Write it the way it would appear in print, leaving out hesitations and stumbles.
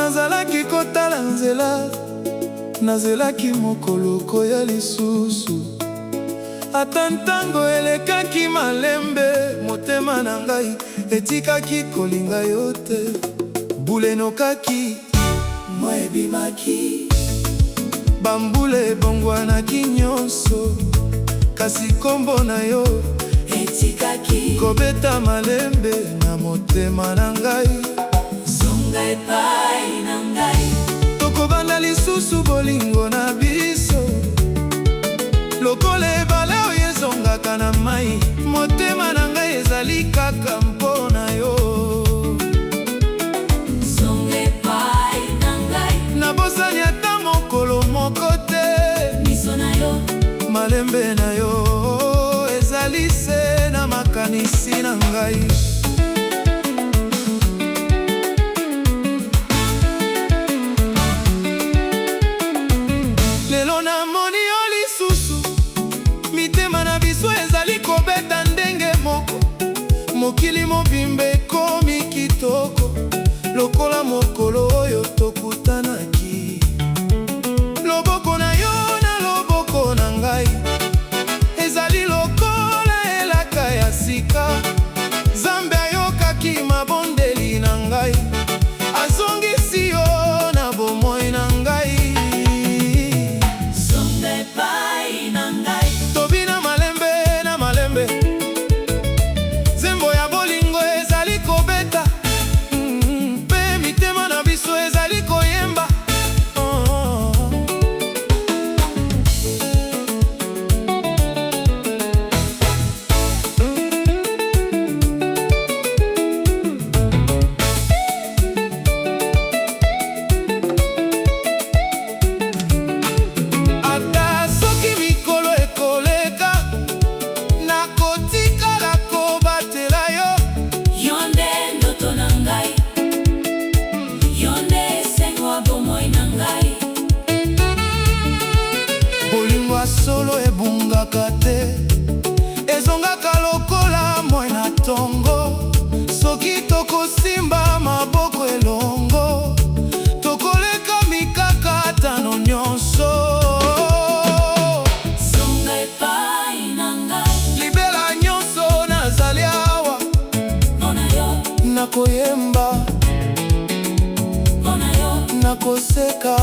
nazalaki kotala nzela, nazelaki mokolo ya lisusu. Ata ntango elekaki malembe, motema na ngai etikaki kolinga yo te. Bule enokaki, mwa ebimaki, bambula ebongwanaki nyonso, kasi kombo na yo etikaki kobeta malembe na motema na ngai. Zonga epai na ngai, tokobanda lisusu bolingo na biso, lokola ebale oyo ezongaka na mai. Motema na ngai ezali kaka mpona yo. zonga epai na ngai, Nabosani ata mokolo moko te, miso na yo, malembe na yo ezali se na makanisi na ngai. Lelo namoni yo lisusu, mitema na biso ezali kobeta ndenge moko. Mokili mobimba ekomi kitoko, lokola mokolo oyo tokutanaki. Loboko na yo na loboko na ngai ezali lokola elaka ya sika. Nzambe ayokaki mabondeli na ngai, azongisi yo na bomoi na ngai. zonga epai na ngai, Tobina malembe na malembe, zembo ya bolingo ezali kobeta, mpe mitema na biso ezali koyemba. Ata soki mikolo ekoleka, nakotikala kobatela yo. yo nde ndoto na ngai, yo nde esengo ya bomoi na ngai. Bolingo ya solo ebungaka te, ezongaka lokola moi na tongo. Soki tokosimba maboko elongo, tokoleka mikaka tano nyonso. Zonga epai na ngai, Libela nyonso nazali awa, mpona yo, nakoyemba, mpona yo, nakoseka.